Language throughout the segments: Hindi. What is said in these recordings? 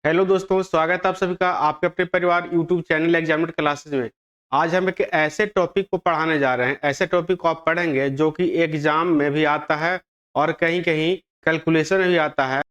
हेलो दोस्तों, स्वागत है आप सभी का आपके अपने परिवार यूट्यूब चैनल एग्जामिनर क्लासेस में। आज हम एक ऐसे टॉपिक को पढ़ाने जा रहे हैं। ऐसे टॉपिक को आप पढ़ेंगे जो कि एग्जाम में भी आता है और कहीं कहीं कैलकुलेशन में भी आता है।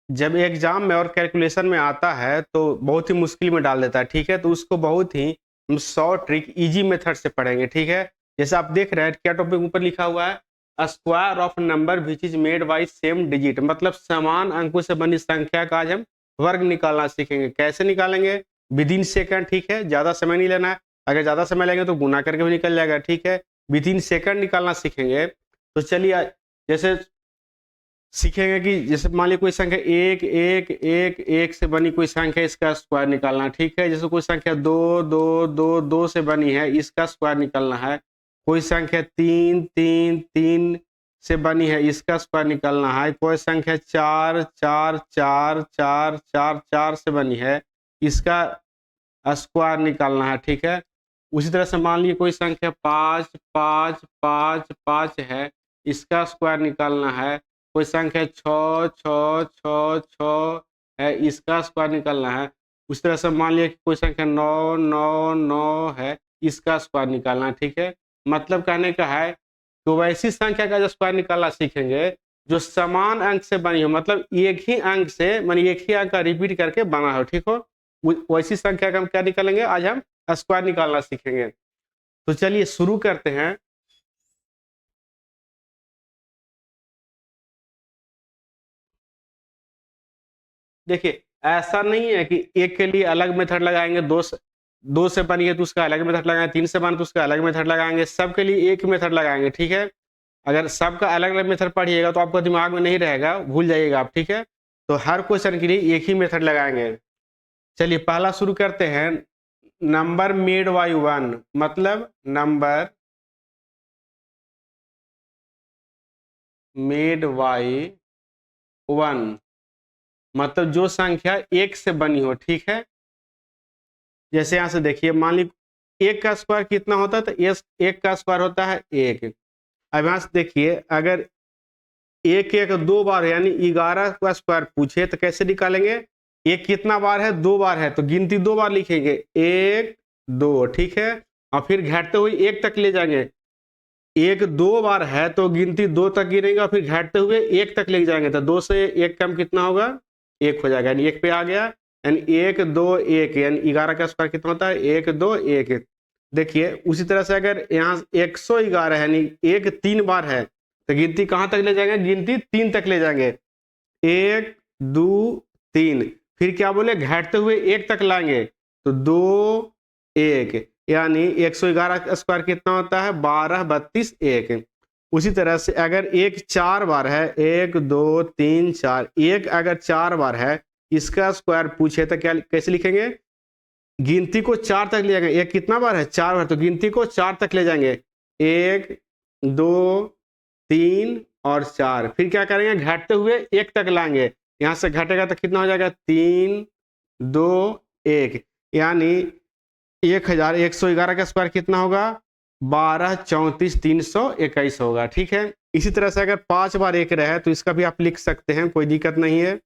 जब एग्जाम में और कैलकुलेशन में आता है तो बहुत ही मुश्किल में डाल देता है। ठीक है, तो उसको बहुत ही हम शॉर्ट ट्रिक इजी मेथड से पढ़ेंगे। ठीक है, जैसे आप देख रहे हैं क्या टॉपिक ऊपर लिखा हुआ है, square of number which is made by same digit, मतलब समान अंकों से बनी संख्या का आज हम वर्ग निकालना सीखेंगे। कैसे निकालेंगे? With in second. ठीक है, ज्यादा समय नहीं लेना है। अगर ज्यादा समय लेंगे तो गुना करके भी निकल जाएगा। ठीक है, विद इन सेकंड निकालना सीखेंगे। तो चलिए, जैसे सीखेंगे कि जैसे मान लीजिए कोई संख्या एक एक एक एक से बनी कोई संख्या, इसका स्क्वायर निकालना। ठीक है, जैसे कोई संख्या दो दो दो दो से बनी है, इसका स्क्वायर निकालना है। कोई संख्या तीन तीन तीन से बनी है, इसका स्क्वायर निकालना है। कोई संख्या चार चार चार चार चार चार से बनी है, इसका स्क्वायर निकालना है। ठीक है, उसी तरह से मान लीजिए कोई संख्या पाँच पाँच पाँच पाँच है, इसका स्क्वायर निकालना है। कोई संख्या छ छ छ छ है, इसका स्क्वायर निकालना है। उसी तरह से मान लिया कि कोई संख्या नौ नौ नौ है, इसका स्क्वायर निकालना है। ठीक है, मतलब कहने का है तो वैसी संख्या का जो स्क्वायर निकालना सीखेंगे जो समान अंक से बनी हो, मतलब एक ही अंक से, मानी एक ही अंक का रिपीट करके बना हो। ठीक हो, वैसी संख्या का हम क्या निकालेंगे? आज हम स्क्वायर निकालना सीखेंगे। तो चलिए शुरू करते हैं। देखिए, ऐसा नहीं है कि एक के लिए अलग मेथड लगाएंगे, दो से बनी है तो उसका अलग मेथड लगाएंगे, तीन से बने तो उसका अलग मेथड लगाएंगे, सबके लिए एक मेथड लगाएंगे। ठीक है, अगर सबका अलग अलग मेथड पढ़िएगा तो आपको दिमाग में नहीं रहेगा, भूल जाइएगा आप। ठीक है, तो हर क्वेश्चन के लिए एक ही मेथड लगाएंगे। चलिए पहला शुरू करते हैं। नंबर मेड बाई वन, मतलब नंबर मेड बाई वन, मतलब जो संख्या एक से बनी हो। ठीक है, जैसे यहां से देखिए, मान ली एक का स्क्वायर कितना होता है, तो एक का स्क्वायर होता है एक। अब यहां से देखिए, अगर एक एक दो बार यानी 11 का स्क्वायर पूछे तो कैसे निकालेंगे? एक कितना बार है? दो बार है, तो गिनती दो बार लिखेंगे, एक दो। ठीक है, और फिर घटते हुए एक तक ले जाएंगे। एक दो बार है तो गिनती दो तक गिनेंगे और फिर घटते हुए एक तक ले जाएंगे, तो दो से एक कम कितना होगा? एक हो जाएगा, यानी एक पे आ गया। यानी एक दो एक, यानी 11 का स्क्वायर कितना होता है? एक दो एक। देखिए उसी तरह से अगर यहाँ 111 है, यानी एक तीन बार है, तो गिनती कहाँ तक ले जाएंगे? गिनती तीन तक ले जाएंगे, एक दो तीन। फिर क्या बोले? घटते हुए एक तक लाएंगे, तो दो एक, यानी 111 का स्क्वायर कितना होता है? 12 32 एक। उसी तरह से अगर एक चार बार है, एक दो तीन चार, एक अगर चार बार है, इसका स्क्वायर पूछे तो क्या कैसे लिखेंगे? गिनती को चार तक ले जाएंगे। एक कितना बार है? चार बार, तो गिनती को चार तक ले जाएंगे, एक दो तीन और चार। फिर क्या करेंगे? घटते हुए एक तक लाएंगे, यहां से घटेगा तो कितना हो जाएगा? तीन दो एक, यानी 1111 का स्क्वायर कितना होगा? 12 34 321 होगा। ठीक है, इसी तरह से अगर पांच बार एक रहे तो इसका भी आप लिख सकते हैं, कोई दिक्कत नहीं है।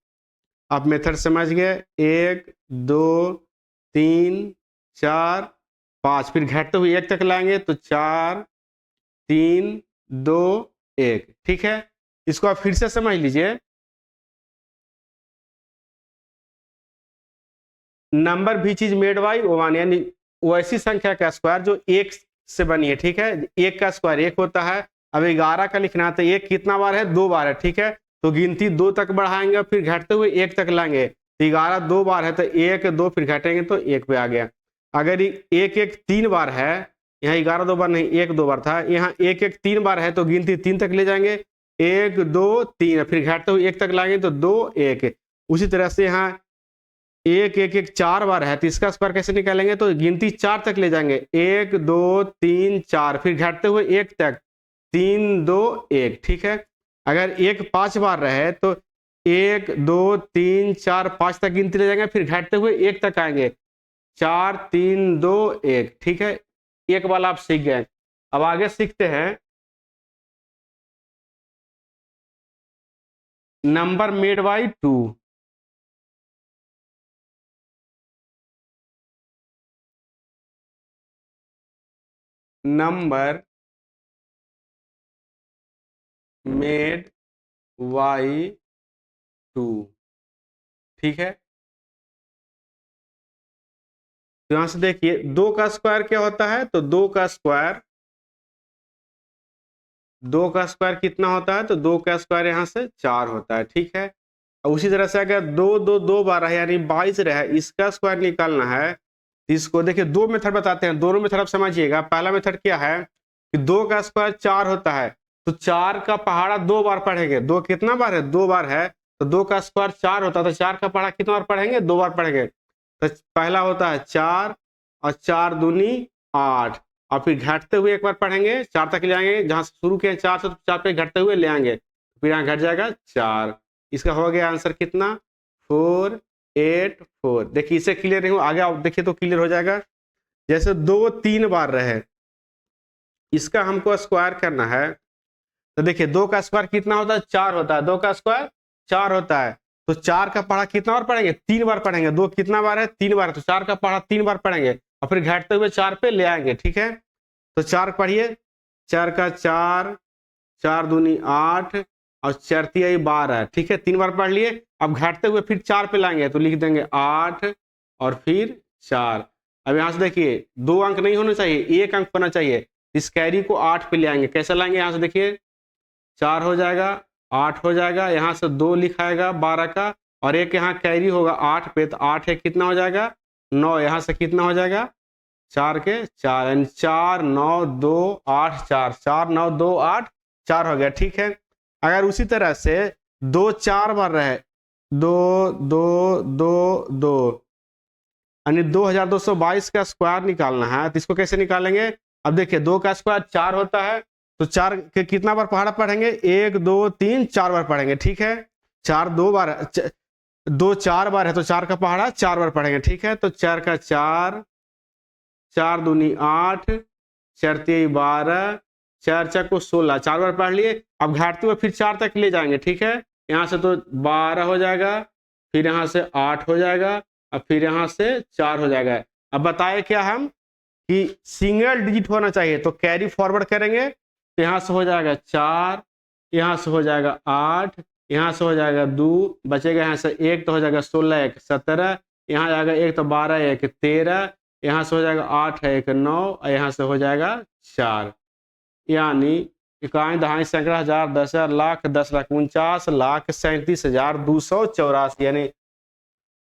आप मेथड समझ गए, एक दो तीन चार पांच, फिर घटते हुए एक तक लाएंगे तो चार तीन दो एक। ठीक है, इसको आप फिर से समझ लीजिए। नंबर भी चीज मेड बाई वन, यानी वैसी संख्या का स्क्वायर जो एक से बनी है। ठीक है, एक का स्क्वायर एक होता है। अब 11 का लिखना है तो एक कितना बार है? दो बार है। ठीक है, तो गिनती दो तक बढ़ाएंगे फिर घटते हुए एक तक लाएंगे, तो 11 दो बार है तो एक दो, फिर घटेंगे तो एक पे आ गया। अगर एक एक तीन बार है, यहाँ 11 दो बार नहीं, एक दो बार था, यहाँ एक एक तीन बार है तो गिनती तीन तक ले जाएंगे, एक दो तीन, फिर घटते हुए एक तक लाएंगे तो दो एक। उसी तरह से यहाँ एक एक एक चार बार है तो इसका स्क्वायर कैसे निकालेंगे? तो गिनती चार तक ले जाएंगे, एक दो तीन चार, फिर घटते हुए एक तक, तीन दो एक। ठीक है, अगर एक पांच बार रहे तो एक दो तीन चार पांच तक गिनती ले जाएंगे, फिर घटते हुए एक तक आएंगे, चार तीन दो एक। ठीक है, एक वाला आप सीख गए। अब आगे सीखते हैं number made by two. Number made by 2। ठीक है, तो यहां से देखिए 2 का स्क्वायर क्या होता है, तो 2 का स्क्वायर कितना होता है, तो 2 का स्क्वायर यहाँ से 4 होता है। ठीक है, और उसी तरह से अगर दो दो दो बार है यानी 22 रहे, इसका स्क्वायर निकालना है, तो इसको देखिए 2 मेथड बताते हैं, दोनों मेथड आप समझिएगा। पहला मेथड क्या है कि 2 का स्क्वायर 4 होता है, तो 4 का पहाड़ा 2 बार पढ़ेंगे। 2 कितना बार है, 2 बार है, तो 2 का स्क्वायर 4 होता है, तो 4 का पहाड़ा कितना बार पढ़ेंगे, 2 बार पढ़ेंगे। तो पहला होता है 4 और 4 दूनी 8, और फिर घटते हुए एक बार पढ़ेंगे, 4 तक ले आएंगे, जहां से शुरू किए 4 से, तो 4 पे घटते हुए ले आएंगे, फिर यहाँ घट जाएगा 4। इसका हो गया आंसर कितना, 4 8 4। देखिए इसे क्लियर नहीं हो, आगे आप देखिए तो क्लियर हो जाएगा। जैसे 2 3 बार रहे, इसका हमको स्क्वायर करना है, तो देखिए 2 का स्क्वायर कितना होता है, 4 होता है। 2 का स्क्वायर 4 होता है, तो 4 का पढ़ा कितना बार पढ़ेंगे, 3 बार पढ़ेंगे। 2 कितना बार है, 3 बार है, तो 4 का पढ़ा 3 बार पढ़ेंगे, और फिर घटते हुए 4 पे ले आएंगे। ठीक है, तो 4 पढ़िए, 4 का 4, 4 दूनी 8, और 4 तिहाई 12। ठीक है, 3 बार पढ़ लिए, अब घटते हुए फिर 4 पे लाएंगे, तो लिख देंगे 8 और फिर 4। अब यहाँ से देखिए 2 अंक नहीं होना चाहिए, 1 अंक होना चाहिए। इस कैरी को 8 पे ले आएंगे, कैसे लाएंगे, यहाँ से देखिए 4 हो जाएगा, 8 हो जाएगा, यहाँ से 2 लिखाएगा 12 का, और एक यहाँ कैरी होगा 8 पे, तो 8 है कितना हो जाएगा 9, यहाँ से कितना हो जाएगा 4 के 4, यानी 4 9 2 8 4, 4 9 2 8 4 हो गया। ठीक है, अगर उसी तरह से 2 4 बार रहे, 2 2 2 2, यानी 2222 का स्क्वायर निकालना है, तो इसको कैसे निकालेंगे। अब देखिए 2 का स्क्वायर 4 होता है, तो 4 के कितना बार पहाड़ा पढ़ेंगे, 1 2 3 4 बार पढ़ेंगे। ठीक है, 4 2 बार 2 4 बार है, तो 4 का पहाड़ा 4 बार पढ़ेंगे। ठीक है, तो 4 का 4, 4 दूनी 8, 4 तिहाई 12, 4 4 को 16, 4 बार पढ़ लिए। अब घाटते हुए फिर 4 तक ले जाएंगे। ठीक है, यहाँ से तो 12 हो जाएगा, फिर यहाँ से 8 हो जाएगा, और फिर यहाँ से 4 हो जाएगा। अब बताए क्या हम कि सिंगल डिजिट होना चाहिए, तो कैरी फॉरवर्ड करेंगे, तो यहाँ से हो जाएगा 4, यहाँ से हो जाएगा 8, यहाँ से हो जाएगा 2, बचेगा यहाँ से 1, तो हो जाएगा 16 1 17, यहाँ जाएगा 1 तो 12 1 13, यहाँ से हो जाएगा 8 है 1 9, और यहाँ से हो जाएगा 4, यानी इकाई दहाई सैकड़ा हजार 10,000 लाख 10 लाख 49,37,284, यानी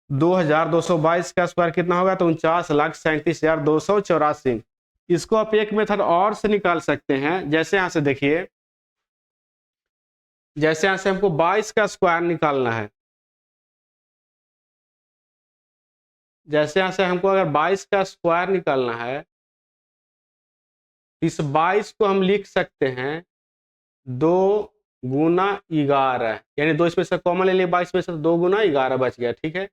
2222 का स्क्वायर कितना होगा, तो 49,37,284। इसको आप एक मेथड और से निकाल सकते हैं। जैसे यहां से देखिए, जैसे यहां से हमको 22 का स्क्वायर निकालना है, जैसे यहां से हमको अगर 22 का स्क्वायर निकालना है, इस 22 को हम लिख सकते हैं 2 गुना 11, यानी 2 इसमें से कॉमन ले लिए, 22 में से 2 गुना 11 बच गया। ठीक है,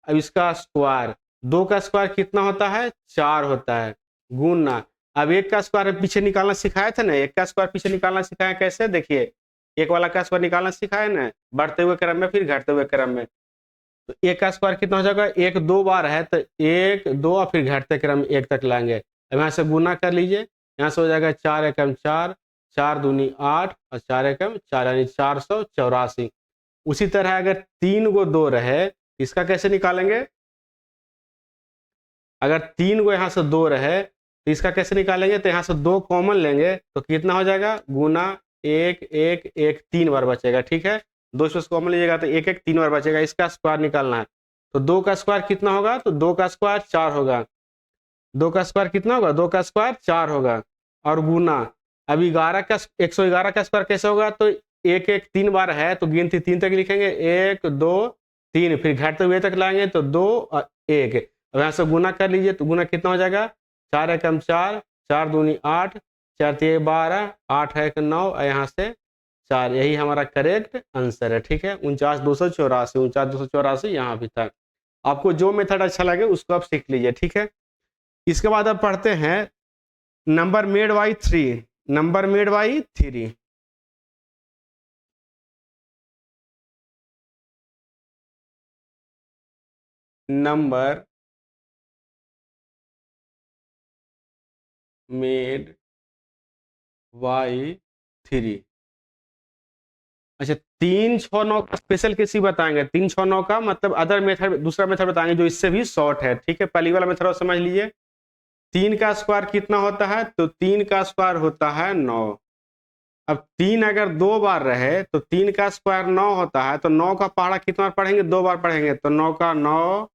अब इसका स्क्वायर, 2 का स्क्वायर कितना होता है, 4 होता है, गुना, अब 1 का स्क्वायर पीछे निकालना सिखाया था ना, 1 का स्क्वायर पीछे निकालना सिखाया, कैसे देखिए 1 वाला का स्क्वायर निकालना सिखाया ना, बढ़ते हुए क्रम में फिर घटते हुए क्रम में। तो 1 का स्क्वायर कितना हो जाएगा, 1 2 बार है, तो 1 2 और फिर घटते क्रम में 1 तक लाएंगे। अब यहाँ से गुना कर लीजिए, यहाँ से हो जाएगा 4 एकम 4, 4 दूनी 8, और 4 एकम 4, यानी 484। उसी तरह अगर 3 गो 2 रहे, इसका कैसे निकालेंगे, अगर 3 गो यहाँ से 2 रहे, तो इसका कैसे निकालेंगे, तो यहाँ से 2 कॉमन लेंगे, तो कितना हो जाएगा, गुना 1 1 1 3 बार बचेगा। ठीक है, 2 इसमें कॉमन लीजिएगा, तो 1 1 3 बार बचेगा, इसका स्क्वायर निकालना है, तो 2 का स्क्वायर कितना होगा, तो 2 का स्क्वायर 4 होगा। 2 का स्क्वायर कितना होगा, 2 का स्क्वायर 4 होगा, और गुना, अब 11 का 111 का स्क्वायर कैसे होगा, तो 1 1 3 बार है, तो गिनती 3 तक लिखेंगे, 1 2 3, फिर घटते हुए तक लाएंगे, तो 2 और 1। अब यहाँ से गुना कर लीजिए, तो गुना कितना हो जाएगा, 4 एकम 4, 4 दूनी 8, 4 तिहाई 12, 8 है 1 9, और यहाँ से 4, यही हमारा करेक्ट आंसर है। ठीक है, 49,284, 49,284 यहाँ भी था। आपको जो मेथड अच्छा लगे उसको आप सीख लीजिए। ठीक है, इसके बाद अब पढ़ते हैं number made by 3, number made by 3। Number made by 3। अच्छा, 369 का स्पेशल किसी बताएंगे। 369 का मतलब अदर मेथड, दूसरा मेथड बताएंगे जो इससे भी शॉर्ट है। ठीक है, पहली वाला मेथड समझ लीजिए। 3 का स्क्वायर कितना होता है? तो 3 का स्क्वायर होता है 9। अब 3 अगर 2 बार रहे तो 3 का स्क्वायर 9 होता है, तो 9 का पहाड़ा कितना बार पढ़ेंगे? 2 बार पढ़ेंगे, तो 9 का 9,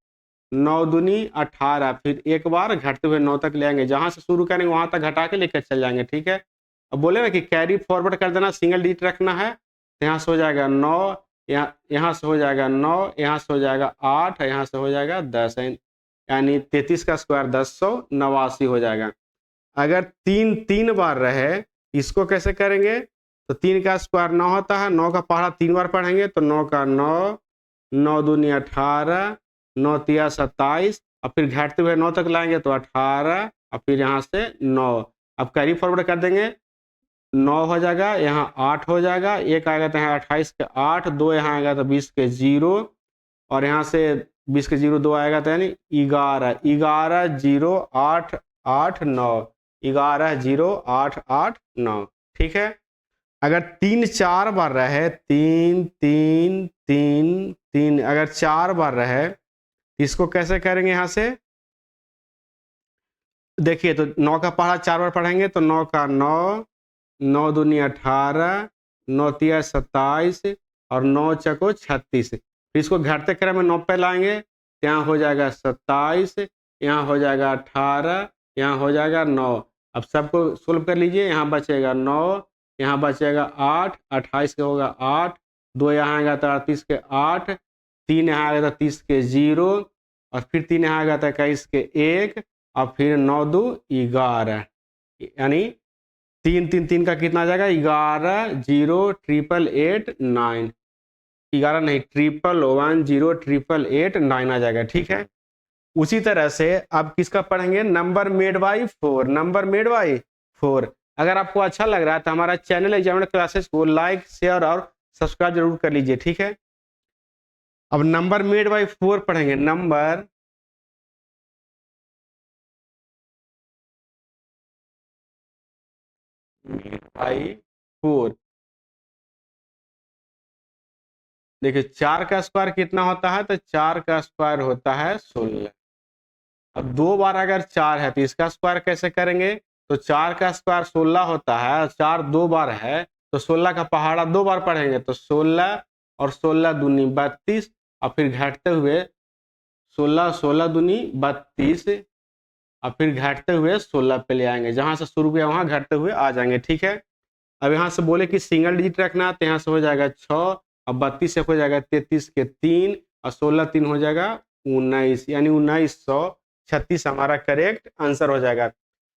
9 दूनी 18, फिर एक बार घटते हुए 9 तक ले आएंगे। जहां से शुरू करेंगे वहां तक घटा के लेकर चल जाएंगे। ठीक है, अब बोलेगा कि कैरी फॉरवर्ड कर देना, सिंगल डिजिट रखना है, तो यहाँ से हो जाएगा 9, यहाँ से हो जाएगा 9, यहाँ से हो जाएगा 8, यहाँ से हो जाएगा 10, यानी 33 का स्क्वायर 1089 हो जाएगा। अगर 3 3 बार रहे, इसको कैसे करेंगे? तो 3 का स्क्वायर 9 होता है, 9 का पहाड़ा 3 बार पढ़ेंगे, तो 9 का 9, 9 दूनी 18, 9 तिया 27, और फिर घटते हुए 9 तक लाएंगे तो 18, और फिर यहाँ से 9। अब कैरी फॉरवर्ड कर देंगे, 9 हो जाएगा, यहाँ 8 हो जाएगा, एक आएगा तो यहाँ 28 के 8, 2 यहाँ आएगा तो 20 के 0, और यहाँ से 20 के 0 2 आएगा तो यानी 11, 11 0 8 8 9, 11 0 8 8 9। ठीक है, अगर 3 4 बार रहे, 3 3 3 3 अगर 4 बार रहे, इसको कैसे करेंगे? यहाँ से देखिए, तो 9 का पहाड़ा 4 बार पढ़ेंगे, तो 9 का 9, 9 दूनी 18, 9 तिया 27, और 9 चको 36। फिर इसको घटते क्रम में 9 पे लाएंगे, यहाँ हो जाएगा 27, यहाँ हो जाएगा 18, यहाँ हो जाएगा 9। अब सबको सोल्व कर लीजिए, यहाँ बचेगा 9, यहाँ बचेगा 8, 28 के होगा 8, 2 यहाँ आएगा तो 38 के 8, 3 यहाँ आएगा तो 30 के 0, और फिर 3 यहाँ आएगा तो 21 के 1, और फिर 9 2 11, यानी 3 3 3 का कितना आ जाएगा? 11 0 8 8 9, 11 नहीं 1 1 0 8 8 9 आ जाएगा। ठीक है, उसी तरह से अब किसका पढ़ेंगे? Number made by 4, number made by 4। अगर आपको अच्छा लग रहा है तो हमारा चैनल एग्जामिनर क्लासेस को लाइक शेयर और सब्सक्राइब जरूर कर लीजिए। ठीक है, अब नंबर मेड बाई 4 पढ़ेंगे। नंबर मेड बाई 4, देखिए 4 का स्क्वायर कितना होता है? तो 4 का स्क्वायर होता है 16। अब 2 बार अगर 4 है तो इसका स्क्वायर कैसे करेंगे? तो 4 का स्क्वायर 16 होता है, 4 2 बार है, तो 16 का पहाड़ा 2 बार पढ़ेंगे, तो 16 और 16 दूनी 32, और फिर घटते हुए 16 16 दूनी 32, और फिर घटते हुए 16 पे ले आएंगे। जहां से शुरू किया वहां घटते हुए आ जाएंगे। ठीक है, अब यहाँ से बोले कि सिंगल डिजिट रखना, तो यहाँ से हो जाएगा 6, और 32 से हो जाएगा 33 के 3, और 16 3 हो जाएगा 19, यानी 1936 हमारा करेक्ट आंसर हो जाएगा।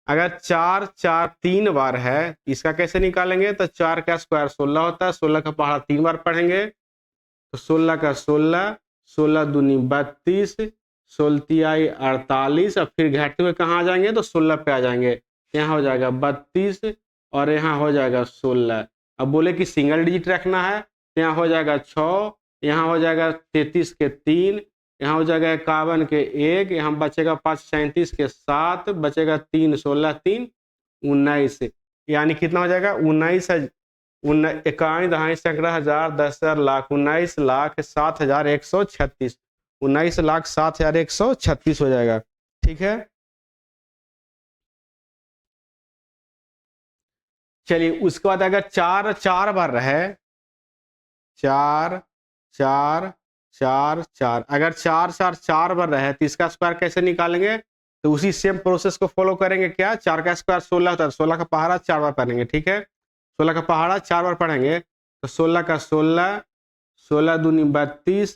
अगर 4 4 3 बार है, इसका कैसे निकालेंगे? तो 4 का स्क्वायर 16 होता है, 16 का पहाड़ा 3 बार पढ़ेंगे, तो 16 का 16, 16 दूनी 32, 16 तियाई 48, और फिर घटते हुए कहाँ आ जाएंगे? तो 16 पे आ जाएंगे, यहाँ हो जाएगा 32, और यहाँ हो जाएगा 16। अब बोले कि सिंगल डिजिट रखना है, तो यहाँ हो जाएगा 6, यहाँ हो जाएगा 33 के 3, यहाँ हो जाएगा 51 के 1, यहाँ बचेगा 5 37 के 7, बचेगा 3 16 3 19, यानी कितना हो जाएगा? 19 इक्यावन दहाई सैकड़ा हजार 10,000 लाख 19,07,136, 19,07,136 हो जाएगा। ठीक है, चलिए उसके बाद अगर 4 4 बार रहे, 4 4 4 4, अगर 4 4 4 बार रहे तो इसका स्क्वायर कैसे निकालेंगे? तो उसी सेम प्रोसेस को फॉलो करेंगे। क्या? 4 का स्क्वायर 16 होता है, 16 का पहाड़ा 4 बार पढ़ेंगे। ठीक है, 16 का पहाड़ा 4 बार पढ़ेंगे, तो 16 का 16, 16 दूनी 32,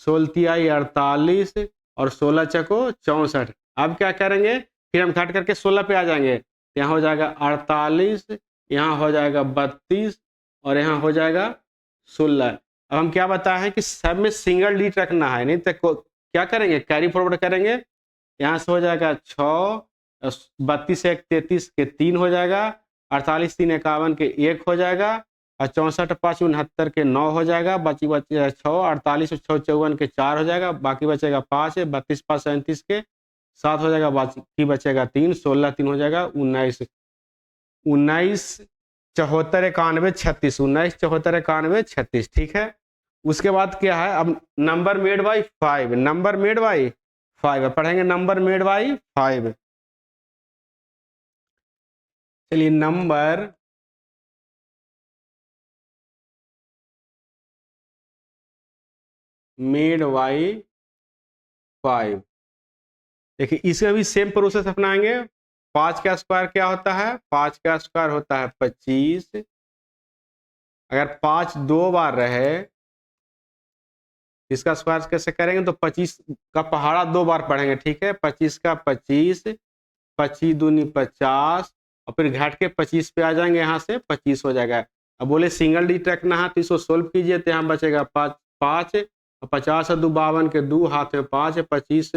16 तियाई 48, और 16 चको 64। अब क्या करेंगे? फिर हम घट करके 16 पे आ जाएंगे, यहाँ हो जाएगा 48, यहाँ हो जाएगा 32, और यहाँ हो जाएगा 16। अब हम क्या बताए हैं कि सब में सिंगल डिजिट रखना है, नहीं तो क्या करेंगे? कैरी फॉरवर्ड करेंगे, यहाँ से हो जाएगा 6, 32 1 33 के 3 हो जाएगा, 48 3 51 के 1 हो जाएगा, और 64 5 69 के 9 हो जाएगा, बची 6, 48 6 54 के 4 हो जाएगा, बाकी बचेगा 5, 32 5 37 के 7 हो जाएगा, बाकी बचेगा 3, 16 3 हो जाएगा 19, 19 74 91 36, 19 74 91 36, ठीक है। उसके बाद क्या है, अब number made by 5, number made by 5 पढ़ेंगे, नंबर मेड बाई 5। चलिए, नंबर मेड बाई 5, देखिए इसमें भी सेम प्रोसेस अपनाएंगे। 5 का स्क्वायर क्या होता है, 5 का स्क्वायर होता है 25। अगर 5 2 बार रहे, इसका स्क्वायर कैसे करेंगे, तो 25 का पहाड़ा 2 बार पढ़ेंगे, ठीक है। 25 का 25, 25 दूनी 50, और फिर घाट के 25 पे आ जाएंगे, यहाँ से 25 हो जाएगा। अब बोले सिंगल डिजिट रखना है तो इसको सोल्व कीजिए, तो यहाँ बचेगा 5 5, 50 और 2 52 के 2 हाथ में 5, 25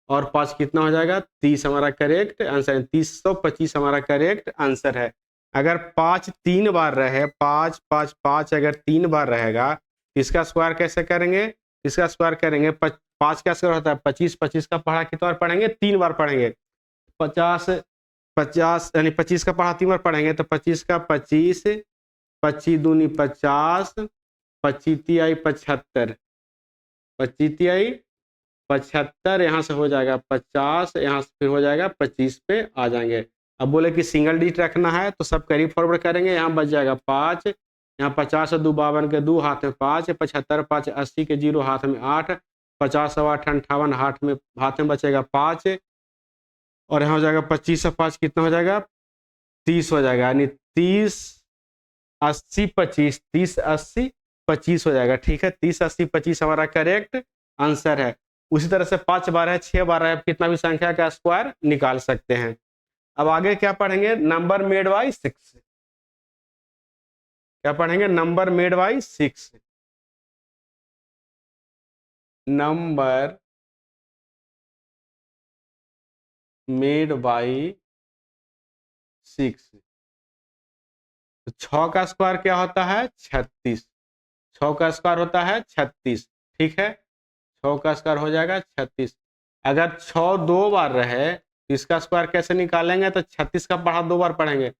और 5 कितना हो जाएगा, 30 हमारा करेक्ट आंसर है। 325 हमारा करेक्ट आंसर है। अगर 5 3 बार रहे, 5 5 5 अगर 3 बार रहेगा, इसका स्क्वायर कैसे करेंगे, इसका स्क्वायर करेंगे 5 का स्क्वायर होता है 25, 25 का पढ़ा कितना बार पढ़ेंगे, 3 बार पढ़ेंगे। 50 50 यानी 25 का पढ़ा 3 बार पढ़ेंगे, तो 25 का 25, 25 दूनी 50, 25 तिहाई 75, 25 तिहाई 75, यहाँ से हो जाएगा 50, यहाँ से फिर हो जाएगा 25 पे आ जाएंगे। अब बोले कि सिंगल डिजिट रखना है तो सब कैरी फॉरवर्ड करेंगे, यहाँ बच जाएगा 5, यहाँ 50 और 2 52 के 2 हाथ में 5, 75 5 80 के 0 हाथ में 8, 50 और 8 58 हाथ में बचेगा 5, और यहाँ हो जाएगा 25 और 5 कितना हो जाएगा, 30 हो जाएगा। यानी 30 80 25, 30 80 25 हो जाएगा, ठीक है। 30 80 25 हमारा करेक्ट आंसर है। उसी तरह से 5 बार है, 6 बार है, कितना भी संख्या का स्क्वायर निकाल सकते हैं। अब आगे क्या पढ़ेंगे, नंबर मेड बाई 6, क्या पढ़ेंगे, number made by 6, number made by 6। तो 6 का स्क्वायर क्या होता है, 36, 6 का स्क्वायर होता है 36, ठीक है। 6 का स्क्वायर हो जाएगा 36। अगर 6 2 बार रहे तो इसका स्क्वायर कैसे निकालेंगे, तो 36 का पढ़ा 2 बार पढ़ेंगे,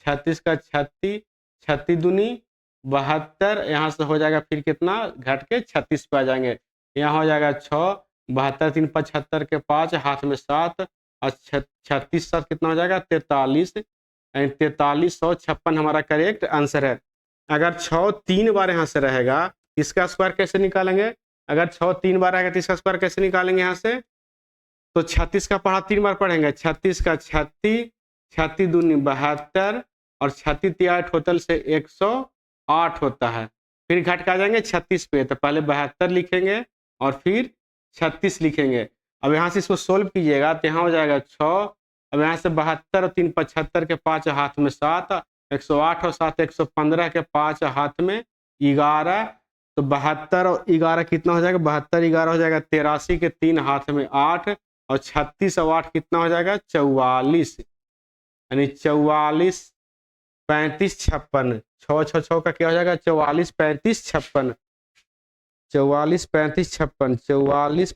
36 का 36, 36 दूनी 72, यहाँ से हो जाएगा फिर कितना, घट के 36 पे आ जाएंगे, यहाँ हो जाएगा 6, 72 3 75 के 5 हाथ में 7, और 36 7 कितना हो जाएगा, 43, 4356 हमारा करेक्ट आंसर है। अगर 6 3 बार यहाँ से रहेगा, इसका स्क्वायर कैसे निकालेंगे, अगर 6 3 बार रहेगा तो इसका स्क्वायर कैसे निकालेंगे, यहाँ से तो 36 का पढ़ा 3 बार पढ़ेंगे, 36 का 36, 36 दूनी 72, और 36 तिहाई टोटल से 108 होता है। फिर घट के आ जाएंगे 36 पे, तो पहले 72 लिखेंगे और फिर 36 लिखेंगे। अब यहाँ से इसको सोल्व कीजिएगा तो यहाँ हो जाएगा 6, अब यहाँ से 72 और 3 75 के 5 हाथ में 7, 108 और 7 115 के 5 हाथ में 11, तो 72 और 11 कितना हो जाएगा, 72 11 हो जाएगा 83 के 3 हाथ में 8, और 36 और 8 कितना हो जाएगा, 44, यानी 44 35 56, 6 6 6 का क्या हो जाएगा, 44 35 56, 44 35 56, 44।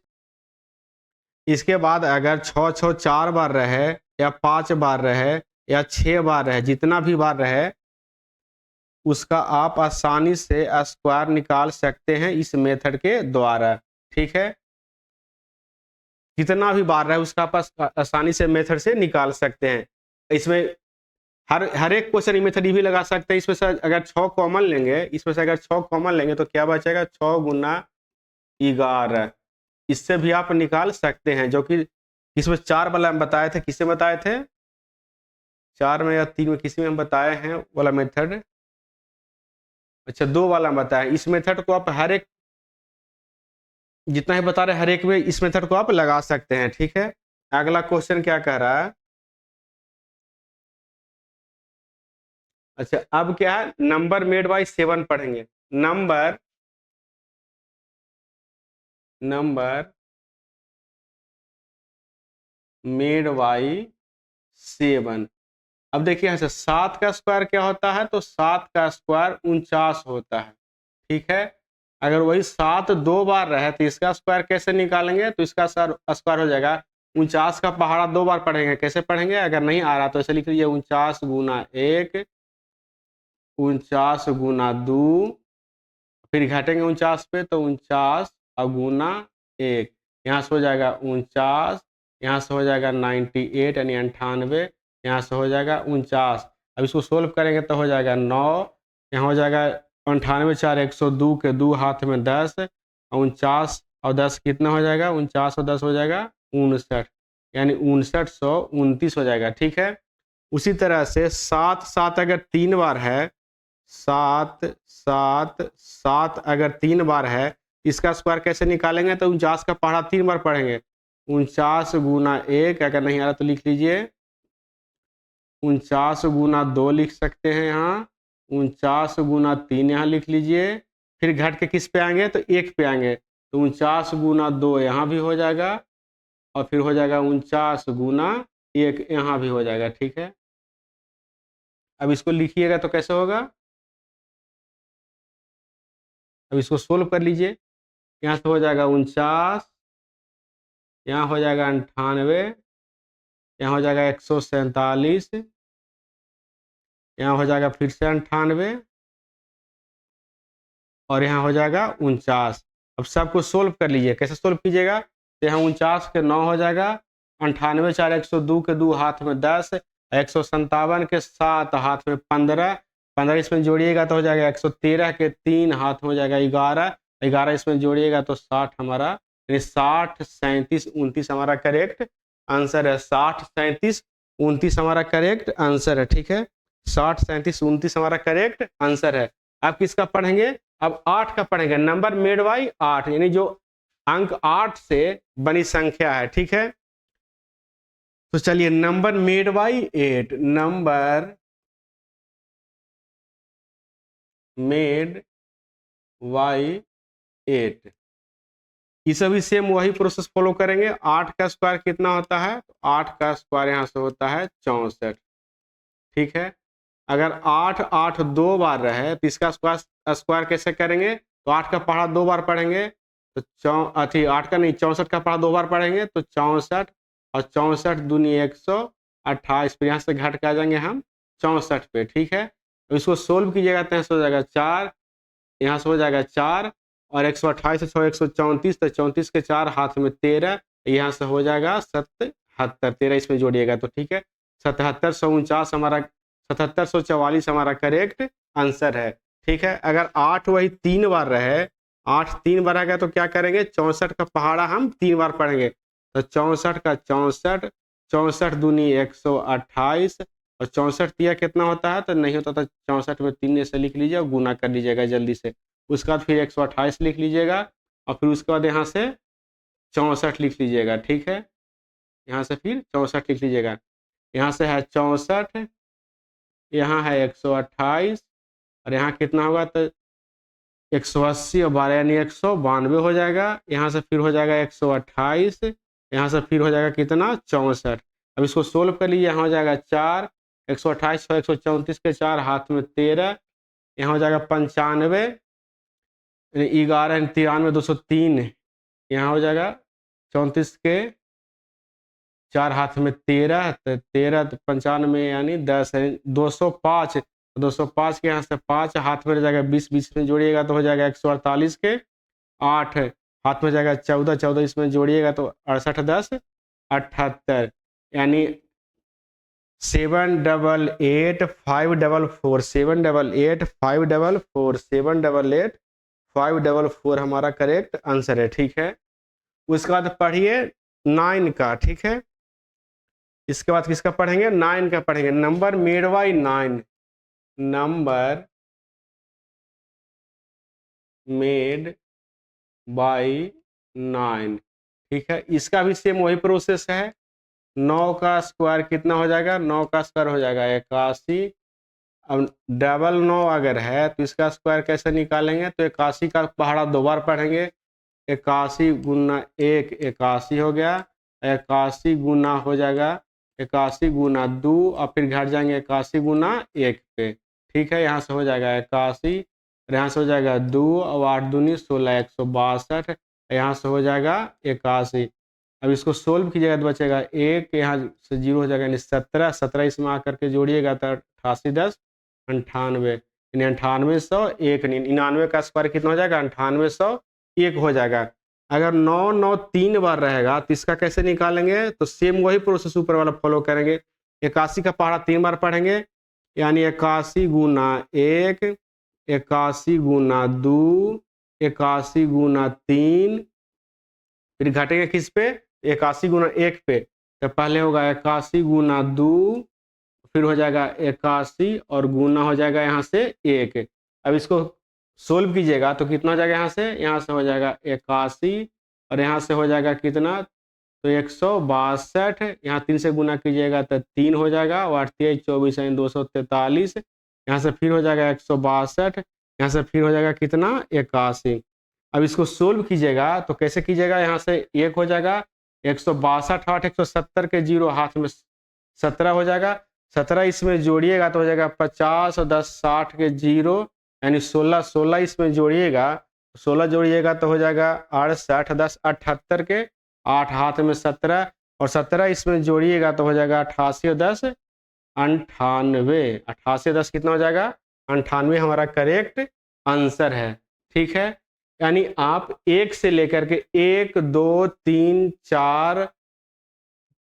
इसके बाद अगर 6 6 4 बार रहे, या 5 बार रहे, या 6 बार रहे, जितना भी बार रहे उसका आप आसानी से स्क्वायर निकाल सकते हैं इस मेथड के द्वारा, ठीक है। कितना भी बार रहे उसका आप आसानी से मेथड से निकाल सकते हैं। इसमें हर एक क्वेश्चन मेथड भी लगा सकते हैं। इसमें से अगर 6 कॉमन लेंगे, इसमें से अगर 6 कॉमन लेंगे तो क्या बचेगा, 6 गुना 11, इससे भी आप निकाल सकते हैं। जो कि इसमें 4 वाला हम बताए थे, किसे बताए थे, 4 में या 3 में किसी में हम बताए हैं वाला मेथड, अच्छा 2 वाला हम बताए। इस मेथड को आप हर एक जितना ही बता रहे हर एक में इस मेथड को आप लगा सकते हैं, ठीक है। अगला क्वेश्चन क्या कह रहा है, अच्छा अब क्या है, नंबर मेड बाई 7 पढ़ेंगे। Number made by 7। अब देखिए यहाँ से 7 का स्क्वायर क्या होता है, तो 7 का स्क्वायर 49 होता है, ठीक है। अगर वही 7 2 बार रहे तो इसका स्क्वायर कैसे निकालेंगे, तो इसका स्क्वायर हो जाएगा 49 का पहाड़ा 2 बार पढ़ेंगे। कैसे पढ़ेंगे? अगर नहीं आ रहा तो ऐसे लिख लीजिए 49 गुना 1, 49 गुना 2, फिर घटेंगे 49 पे तो 49 और गुना 1, यहाँ से हो जाएगा 49, यहाँ से हो जाएगा 98 यानी 98, यहाँ से हो जाएगा 49। अब इसको सोल्व करेंगे तो हो जाएगा 9, यहाँ हो जाएगा 98 4 102 के 2 हाथ में 10, 49 और 10 कितना हो जाएगा? 49 और 10 हो जाएगा 59, यानी 5929 हो जाएगा। ठीक है। उसी तरह से 7 7 अगर 3 बार है, 7 7 7 अगर 3 बार है, इसका स्क्वायर कैसे निकालेंगे? तो 49 का पहाड़ा 3 बार पढ़ेंगे। 49 गुना 1, अगर नहीं आ रहा तो लिख लीजिए 49 गुना 2 लिख सकते हैं यहाँ, 49 गुना 3 यहाँ लिख लीजिए। फिर घट के किस पे आएंगे? तो 1 पे आएंगे, तो 49 गुना 2 यहाँ भी हो जाएगा, और फिर हो जाएगा 49 गुना 1 यहाँ भी हो जाएगा। ठीक है। अब इसको लिखिएगा तो कैसे होगा? अब इसको सोल्व कर लीजिए। यहाँ से हो जाएगा 49, यहाँ हो जाएगा 98, यहाँ हो जाएगा 147, यहाँ हो जाएगा फिर से 98, और यहाँ हो जाएगा 49। अब सबको सोल्व कर लीजिए। कैसे सोल्व कीजिएगा? तो यहाँ 49 के 9 हो जाएगा, 98 4 102 के 2 हाथ में 10, 157 के 7 हाथ में 15, 15 इसमें जोड़िएगा तो हो जाएगा 113 के 3 हाथ में हो जाएगा 11, 11 इसमें जोड़िएगा तो 60 हमारा, 60 37 29 हमारा करेक्ट आंसर है। 60 37 29 हमारा करेक्ट आंसर है। ठीक है। 60 37 29 हमारा करेक्ट आंसर है। आप किसका पढ़ेंगे? अब 8 का पढ़ेंगे। नंबर मेड बाई 8, यानी जो अंक 8 से बनी संख्या है। ठीक है। तो चलिए, number made by 8, number made by 8, ये सभी सेम वही प्रोसेस फॉलो करेंगे। 8 का स्क्वायर कितना होता है? 8 का स्क्वायर यहाँ से होता है 64। ठीक है। अगर 8 8 2 बार रहे तो इसका स्क्वायर स्क्वायर कैसे करेंगे? तो 8 का पहाड़ा 2 बार पढ़ेंगे, तो 8 का नहीं 64 का पहाड़ा 2 बार पढ़ेंगे, तो 64 और 64 दूनी 128 पे यहाँ से घट के आ जाएंगे हम 64 पे। ठीक है। तो इसको सोल्व कीजिएगा तो यहाँ से हो जाएगा 4, यहाँ से हो जाएगा 4, और 128 से 6 134, तो 34 के 4 हाथ में 13, यहाँ से हो जाएगा 77, 13 इसमें जोड़िएगा तो ठीक है। 77 149 हमारा, 77 144 हमारा करेक्ट आंसर है। ठीक है। अगर 8 वही 3 बार रहे, 8 3 बार आ गया तो क्या करेंगे? 64 का पहाड़ा हम 3 बार पढ़ेंगे, तो 64 का 64, 64 दूनी 128, और 64 तिया कितना होता है? तो नहीं होता तो 64 में 3 से लिख लीजिए और गुना कर लीजिएगा जल्दी से। उसके बाद फिर 128 लिख लीजिएगा, और फिर उसके बाद यहाँ से 64 लिख लीजिएगा। ठीक है। यहाँ से फिर 64 लिख लीजिएगा। यहाँ से है 64, यहाँ है 128, और यहाँ कितना होगा? तो 180 और 12 यानी 192 हो जाएगा। यहाँ से फिर हो जाएगा 128, यहाँ से फिर हो जाएगा कितना? 64। अब इसको सोल्व कर लीजिए। यहाँ हो जाएगा 4, 128 134 के 4 हाथ में 13, यहाँ हो जाएगा 95, 11 93 203, यहाँ हो जाएगा 34 के 4 हाथ में 13, तो 13 तो 95 यानी 10 है, 205, 205 के यहाँ से 5 हाथ में रह जाएगा 20, 20 में जोड़िएगा तो हो जाएगा 148 के 8 हाथ में जाएगा 14, 14 इसमें जोड़िएगा तो 68 10 78, यानी 788 544, 788 544, 788 544 हमारा करेक्ट आंसर है। ठीक है। उसके बाद पढ़िए 9 का। ठीक है। इसके बाद किसका पढ़ेंगे? 9 का पढ़ेंगे। Number made by 9, number made by 9। ठीक है। इसका भी सेम वही प्रोसेस है। 9 का स्क्वायर कितना हो जाएगा? 9 का स्क्वायर हो जाएगा 81। अब डबल 9 अगर है तो इसका स्क्वायर कैसे निकालेंगे? तो 81 का पहाड़ा 2 बार पढ़ेंगे, 81 गुना 1 81 हो गया, 81 गुना हो जाएगा 81 गुना 2, और फिर घट जाएंगे 81 गुना 1 पे। ठीक है। यहाँ से हो जाएगा 81, और यहाँ से हो जाएगा 2 और 8 दूनी 16 162, यहाँ से हो जाएगा 81। अब इसको सोल्व कीजिएगा तो बचेगा 1, यहाँ से 0 हो जाएगा, यानी 17, 17 इसमें आकर के जोड़िएगा तो 88 10 98, यानी 9800 1, 99 का स्क्वायर कितना हो जाएगा, 9800 1 हो जाएगा। अगर 9 9 3 बार रहेगा तो इसका कैसे निकालेंगे, तो सेम वही प्रोसेस ऊपर वाला फॉलो करेंगे। 81 का पहाड़ा 3 बार पढ़ेंगे, यानी 81 गुना 1, 81 गुना 2, 81 गुना 3, फिर घटेंगे किस पे, 81 गुना 1 पे। तो पहले होगा 81 गुना 2, फिर हो जाएगा 81 और गुना हो जाएगा यहाँ से 1। अब इसको सोल्व कीजिएगा तो कितना हो जाएगा, यहाँ से हो जाएगा 81 और यहाँ से हो जाएगा कितना, तो 162, यहाँ 3 से गुना कीजिएगा तो 3 हो जाएगा, और 23 24 यानी 243, यहाँ से फिर हो जाएगा 162, यहाँ से फिर हो जाएगा कितना, 81। अब इसको सोल्व कीजिएगा तो कैसे कीजिएगा, यहाँ से 1 हो जाएगा, 162 8 170 के 0 हाथ में 17 हो जाएगा, 17 इसमें जोड़िएगा तो हो जाएगा 50 और 10 60 के 0, यानी 16 16 इसमें जोड़िएगा, 16 जोड़िएगा तो हो जाएगा 68 10 78 के 8 हाथ में 17, और 17 इसमें जोड़िएगा तो हो जाएगा 88 और 10 98, 88 10 कितना हो जाएगा, 98 हमारा करेक्ट आंसर है। ठीक है, यानी आप 1 से लेकर के 1 2 3 4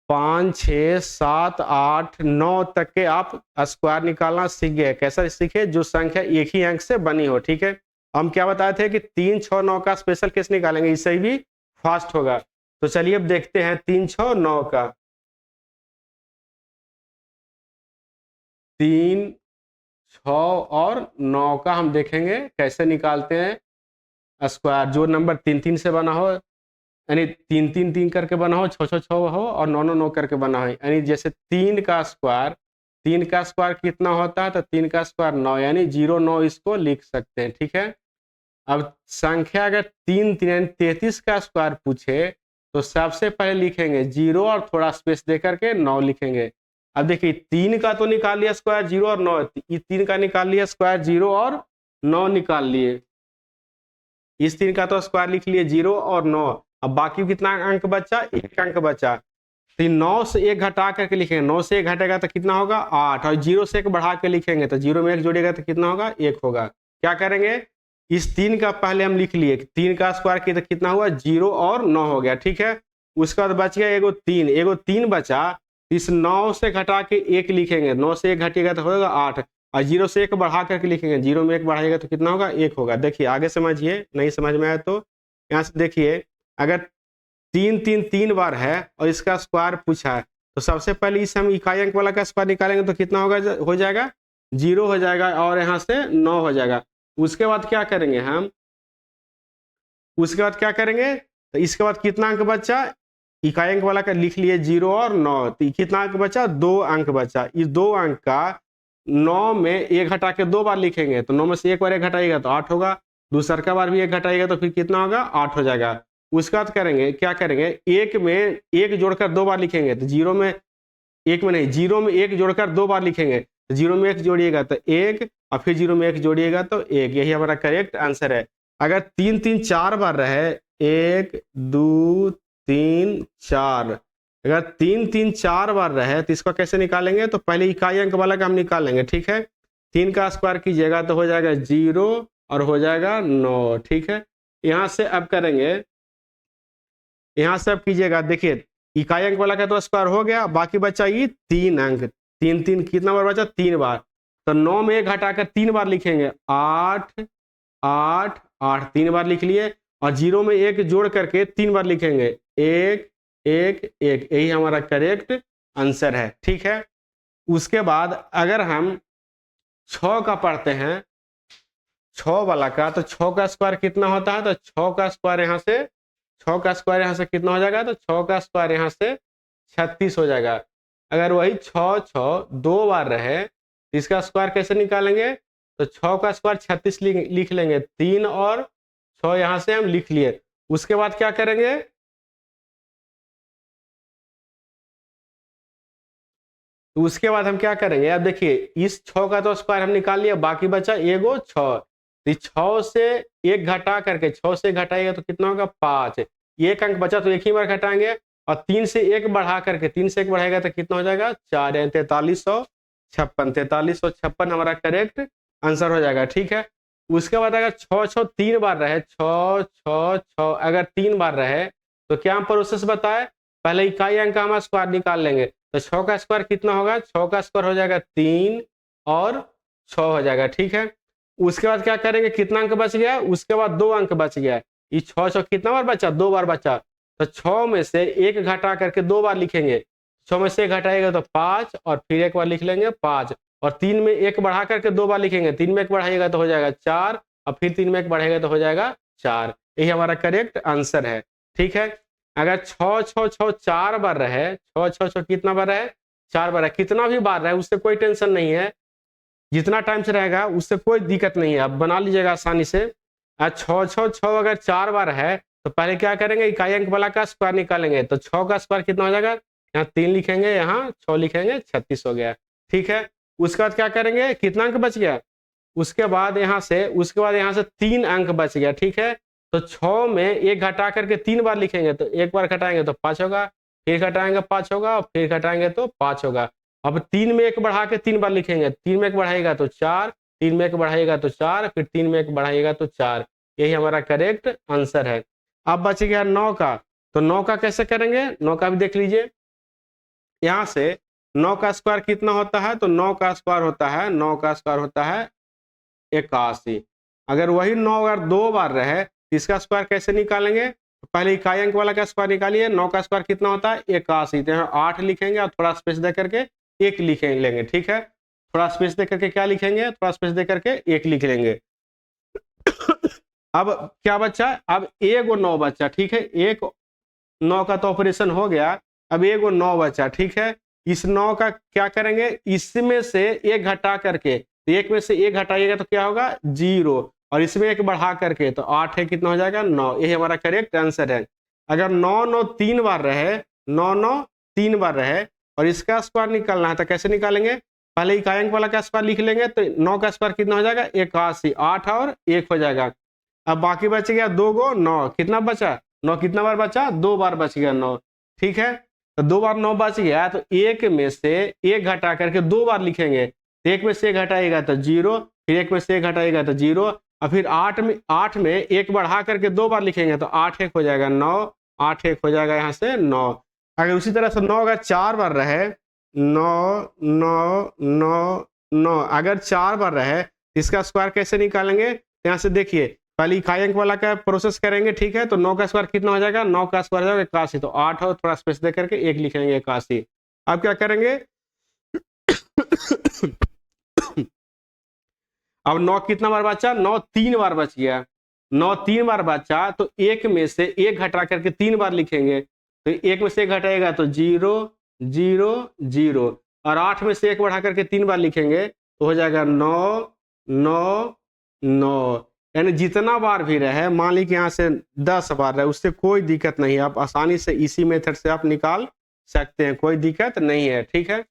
5 6 7 8 9 तक के आप स्क्वायर निकालना सीख गए। कैसा सीखे, जो संख्या एक ही अंक से बनी हो। ठीक है, हम क्या बताए थे कि 3 6 9 का स्पेशल केस निकालेंगे, इससे भी फास्ट होगा। तो चलिए अब देखते हैं 3 6 9 का। 3 6 और 9 का हम देखेंगे कैसे निकालते हैं स्क्वायर, जो नंबर 3 3 से बना हो, यानी 3 3 3 करके बना हो, 6 6 6 हो, और 9 9 9 करके बना हो। यानी जैसे 3 का स्क्वायर कितना होता है, तो 3 का स्क्वायर 9, यानी 0 9 इसको लिख सकते हैं। ठीक है, अब संख्या अगर 3 3 यानी 33 का स्क्वायर पूछे तो सबसे पहले लिखेंगे 0 और थोड़ा स्पेस दे करके 9 लिखेंगे। अब देखिए 3 का तो निकाल लिया स्क्वायर 0 और 9, 3 का निकाल लिया स्क्वायर 0 और 9 निकाल लिए, इस 3 का तो स्क्वायर लिख लिए 0 और 9। अब बाकी कितना अंक बचा, 1 अंक बचा, तो 9 से 1 घटा करके लिखेंगे, 9 से 1 घटेगा तो कितना होगा 8, और 0 से 1 बढ़ा के लिखेंगे तो 0 में 1 जोड़ेगा तो कितना होगा 1 होगा। क्या करेंगे, इस 3 का पहले हम लिख लिए, 3 का स्क्वायर कितना हुआ 0 और 9 हो गया। ठीक है, उसके बाद बच गया एगो 3 बचा, इस 9 से घटा के 1 लिखेंगे, 9 से 1 घटेगा तो होगा 8, और 0 से 1 बढ़ा करके लिखेंगे, 0 में 1 बढ़ाएगा तो कितना होगा 1 होगा। देखिए आगे समझिए, नहीं समझ में आया तो यहाँ से देखिए, अगर 3 3 3 बार है और इसका स्क्वायर पूछा है, तो सबसे पहले इस हम इकाई अंक वाला का स्क्वायर निकालेंगे तो कितना होगा, हो जाएगा 0 हो जाएगा, और यहाँ से 9 हो जाएगा। उसके बाद क्या करेंगे हम, उसके बाद क्या करेंगे, तो इसके बाद कितना अंक बचा, इकाई अंक वाला का लिख लिए 0 और 9, तो कितना अंक बचा, 2 अंक बचा। इस 2 अंक का 9 में 1 घटा के 2 बार लिखेंगे, तो 9 में से 1 बार 1 घटाइएगा तो 8 होगा, दूसरा का बार भी 1 घटाइएगा तो फिर कितना होगा 8 हो जाएगा। उसके बाद करेंगे, क्या करेंगे, 1 में 1 जोड़कर 2 बार लिखेंगे, तो 0 में 1 में नहीं, 0 में 1 जोड़कर 2 बार लिखेंगे, तो 0 में 1 जोड़िएगा तो 1, और फिर 0 में 1 जोड़िएगा तो 1, यही हमारा करेक्ट आंसर है। अगर 3 3 4 बार रहे, 1 2 3 4, अगर 3 3 4 बार रहे तो इसको कैसे निकालेंगे, तो पहले इकाई अंक वाला का हम निकालेंगे। ठीक है, 3 का स्क्वायर कीजिएगा तो हो जाएगा 0 और हो जाएगा 9। ठीक है, यहाँ से अब करेंगे, यहाँ से अब कीजिएगा, देखिए इकाई अंक वाला का तो स्क्वायर हो गया, बाकी बचा ये 3 अंक, 3 3 कितना बार बचा, 3 बार, तो 9 में 1 घटाकर 3 बार लिखेंगे, 8 8 8 3 बार लिख लिए, और 0 में 1 जोड़ करके 3 बार लिखेंगे, 1 1 1, यही हमारा करेक्ट आंसर है। ठीक है, उसके बाद अगर हम 6 का पढ़ते हैं, 6 वाला का, तो 6 का स्क्वायर कितना होता है, तो 6 का स्क्वायर यहाँ से, 6 का स्क्वायर यहाँ से कितना हो जाएगा, तो 6 का स्क्वायर यहाँ से 36 हो जाएगा। अगर वही 6 6 2 बार रहे तो इसका स्क्वायर कैसे निकालेंगे, तो 6 का स्क्वायर 36 लिख लेंगे, 3 और 6 यहाँ से हम लिख लिए। उसके बाद क्या करेंगे, तो उसके बाद हम क्या करेंगे, अब देखिए इस 6 का तो स्क्वायर हम निकाल लिया, बाकी बचा एगो 6, तो 6 से 1 घटा करके, 6 से घटाएगा तो कितना होगा 5, 1 अंक बचा तो 1 ही बार घटाएंगे, और 3 से 1 बढ़ा करके 3 से 1 बढ़ाएगा तो कितना हो जाएगा 4 यानी 4356 हमारा करेक्ट आंसर हो जाएगा। ठीक है, उसके बाद अगर 6 3 बार रहे 6 6 6 अगर 3 बार रहे तो क्या हम प्रोसेस बताए, पहले इकाई अंक का हम स्क्वायर निकाल लेंगे। तो 6 का स्क्वायर कितना होगा, 6 का स्क्वायर हो जाएगा 3 और 6 हो जाएगा। ठीक है, उसके बाद क्या करेंगे, कितना अंक बच गया, उसके बाद 2 अंक बच गया। ये 6 कितना बार बचा, 2 बार बचा। तो 6 में से 1 घटा करके 2 बार लिखेंगे। 6 में से 1 घटाएगा तो 5 और फिर एक बार लिख लेंगे 5 और 3 में 1 बढ़ा करके 2 बार लिखेंगे। 3 में 1 बढ़ाइएगा तो हो जाएगा 4 और फिर 3 में 1 बढ़ाएगा तो हो जाएगा 4। यही हमारा करेक्ट आंसर है। ठीक है, अगर 6 6 6 4 बार रहे, 6 6 6 कितना बार रहे, 4 बार है, कितना भी बार रहे उससे कोई टेंशन नहीं है, जितना टाइम से रहेगा उससे कोई दिक्कत नहीं है, आप बना लीजिएगा आसानी से। 6 6 6 अगर 4 बार है तो पहले क्या करेंगे, इकाई अंक वाला का स्क्वायर निकालेंगे। तो 6 का स्क्वायर कितना हो जाएगा, यहाँ 3 लिखेंगे, यहाँ 6 लिखेंगे, 36 हो गया। ठीक है, उसके बाद क्या करेंगे, कितना अंक बच गया, उसके बाद यहाँ से 3 अंक बच गया। ठीक है, तो 6 में 1 घटा करके 3 बार लिखेंगे। तो 1 बार घटाएंगे तो 5 होगा, फिर घटाएंगे 5 होगा और फिर घटाएंगे तो 5 होगा। अब 3 में 1 बढ़ा के 3 बार लिखेंगे। 3 में 1 बढ़ाएगा तो 4, 3 में 1 बढ़ाएगा तो 4, फिर 3 में 1 बढ़ाएगा तो 4। यही हमारा करेक्ट आंसर है। अब बच गया 9 का, तो 9 का कैसे करेंगे, 9 का भी देख लीजिए। यहाँ से 9 का स्क्वायर कितना होता है, तो 9 का स्क्वायर होता है 81। अगर वही 9 अगर 2 बार रहे इसका स्क्वायर कैसे निकालेंगे, तो पहले इकाई अंक वाला का स्क्वायर निकालिए। 9 का स्क्वायर कितना होता है 81, तो 8 लिखेंगे और थोड़ा स्पेस दे करके 1 लिख लेंगे। ठीक है, थोड़ा स्पेस दे करके क्या लिखेंगे, थोड़ा स्पेस दे करके 1 लिख लेंगे। अब क्या बचा, अब 1 और 9 बचा। ठीक है, 1 9 का तो ऑपरेशन हो गया, अब 1 और 9 बचा। ठीक है, इस 9 का क्या करेंगे, इसमें से 1 घटा करके, 1 में से 1 घटाइएगा तो क्या होगा 0 और इसमें 1 बढ़ा करके तो 8 है, कितना हो जाएगा 9। यही हमारा करेक्ट आंसर है। अगर 9 9 3 बार रहे, 9 9 3 बार रहे और इसका स्क्वायर निकालना है तो कैसे निकालेंगे, पहले इकाई अंक वाला का स्क्वायर लिख लेंगे। तो 9 का स्क्वायर कितना हो जाएगा 81, 8 और 1 हो जाएगा। अब बाकी बच गया 2 गो 9, कितना बचा 9, कितना बार बचा 2 बार बच गया 9। ठीक है, तो 2 बार 9 बच गया, तो 1 में से 1 घटा करके 2 बार लिखेंगे। 1 में से 1 घटाएगा तो 0, फिर 1 में से 1 घटाएगा तो 0 और फिर 8 में 1 बढ़ा करके 2 बार लिखेंगे तो 8 1 हो जाएगा 9, 8 1 हो जाएगा यहाँ से 9। अगर उसी तरह से 9 अगर 4 बार रहे, 9 9 9 9 अगर 4 बार रहे इसका स्क्वायर कैसे निकालेंगे, यहाँ से देखिए पहले इकाई अंक वाला का प्रोसेस करेंगे। ठीक है, तो 9 का स्क्वायर कितना हो जाएगा, 9 का स्क्वायर हो जाएगा 81, तो 8 और थोड़ा स्पेस दे करके 1 लिखेंगे 81। अब क्या करेंगे अब 9 कितना बार बचा, 9 3 बार बच गया। 9 3 बार बचा तो 1 में से 1 घटा करके 3 बार लिखेंगे। तो 1 में से 1 घटाएगा तो 0 0 0 और 8 में से 1 बढ़ा करके 3 बार लिखेंगे तो हो जाएगा 9 9 9। यानी जितना बार भी रहे, मान ली कि यहाँ से 10 बार रहे, उससे कोई दिक्कत नहीं है, आप आसानी से इसी मेथड से आप निकाल सकते हैं, कोई दिक्कत नहीं है। ठीक है,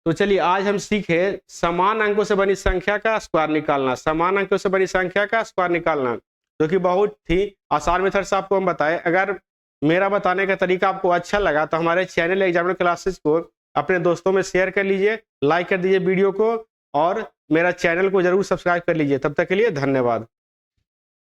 तो चलिए आज हम सीखे समान अंकों से बनी संख्या का स्क्वायर निकालना। समान अंकों से बनी संख्या का स्क्वायर निकालना जो कि बहुत ही आसान मेथड से आपको हम बताए। अगर मेरा बताने का तरीका आपको अच्छा लगा तो हमारे चैनल एग्जामिनर क्लासेस को अपने दोस्तों में शेयर कर लीजिए, लाइक कर दीजिए वीडियो को और मेरा चैनल को जरूर सब्सक्राइब कर लीजिए। तब तक के लिए धन्यवाद।